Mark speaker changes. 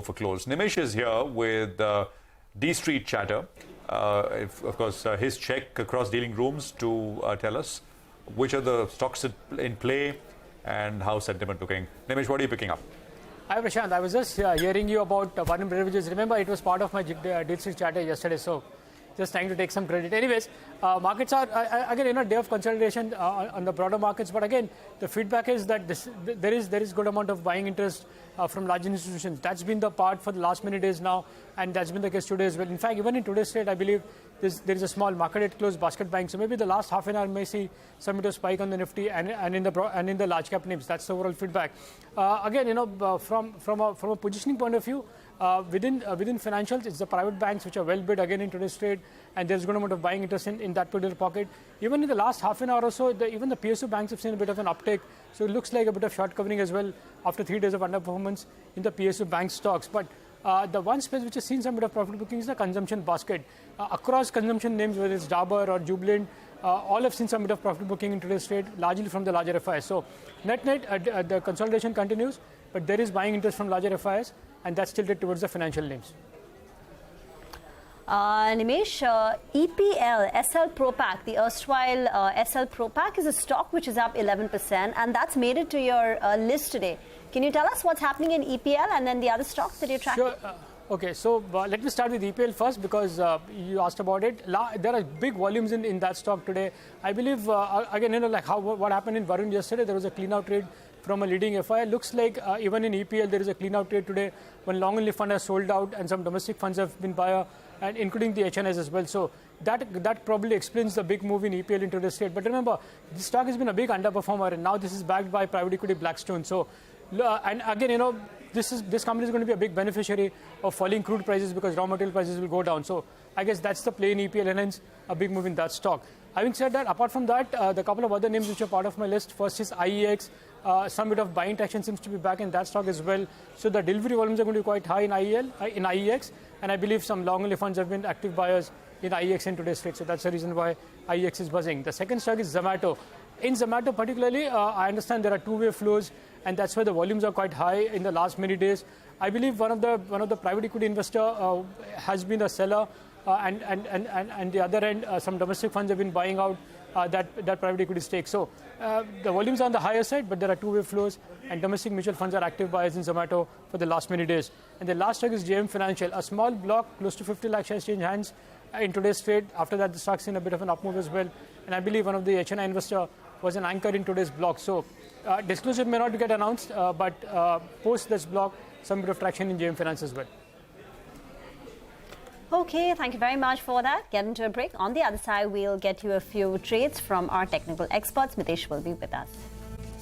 Speaker 1: for close. Nimesh is here with D Street Chatter. Of course, his check across dealing rooms to tell us which are the stocks in play and how sentiment looking. Nimesh, what are you picking up?
Speaker 2: Hi Prashant, I was just hearing you about Warren beverages. Remember, it was part of my D Street Chatter yesterday, so just trying to take some credit. Anyways, markets are, again, day of consolidation on the broader markets. But again, the feedback is that there is good amount of buying interest from large institutions. That's been the part for the last many days now, and that's been the case today as well. In fact, even in today's trade, I believe there is a small market at close basket buying. So maybe the last half an hour may see some bit of spike on the Nifty and in the large cap names. That's the overall feedback. Again, from a positioning point of view, within financials, it's the private banks which are well bid again in today's trade, and there's a good amount of buying interest in that particular pocket. Even in the last half an hour or so, even the PSU banks have seen a bit of an uptake. So it looks like a bit of short covering as well after 3 days of underperformance in the PSU bank stocks. But the one space which has seen some bit of profit booking is the consumption basket. Across consumption names, whether it's Dabur or Jubilant, all have seen some bit of profit booking in today's trade, largely from the larger FIs. So net, the consolidation continues, but there is buying interest from larger FIs, and that's tilted towards the financial names.
Speaker 3: Nimesh, EPL, SL Propack, the erstwhile SL Propack is a stock which is up 11%, and that's made it to your list today. Can you tell us what's happening in EPL and then the other stocks that you're tracking?
Speaker 2: Sure. Okay, so let me start with EPL first because you asked about it. There are big volumes in that stock today. I believe, again, what happened in Varun yesterday, there was a clean out trade from a leading FI. Looks like even in EPL, there is a clean out trade today when long only fund has sold out and some domestic funds have been buyer, and including the HNIs as well. So that probably explains the big move in EPL into this trade. But remember, this stock has been a big underperformer, and now this is backed by private equity Blackstone. So, and again, this company is going to be a big beneficiary of falling crude prices because raw material prices will go down. So I guess that's the play in EPL, and hence a big move in that stock. Having said that, apart from that, the couple of other names which are part of my list. First is IEX. Some bit of buying traction seems to be back in that stock as well. So the delivery volumes are going to be quite high in IEX, and I believe some long only funds have been active buyers in IEX in today's trade. So that's the reason why IEX is buzzing. The second stock is Zomato. In Zomato particularly, I understand there are two-way flows, and that's why the volumes are quite high in the last many days. I believe one of the private equity investor has been a seller, and the other end, some domestic funds have been buying out that private equity stake. So the volumes are on the higher side, but there are two-way flows, and domestic mutual funds are active buyers in Zomato for the last many days. And the last stock is JM Financial, a small block, close to 50 lakh shares change hands in today's trade. After that, the stock's in a bit of an up move as well. And I believe one of the HNI investor was an anchor in today's block. So disclosure may not get announced, but post this block, some bit of traction in JM Finance as well.
Speaker 3: Okay, thank you very much for that. Get into a break. On the other side, we'll get you a few trades from our technical experts. Mitesh will be with us.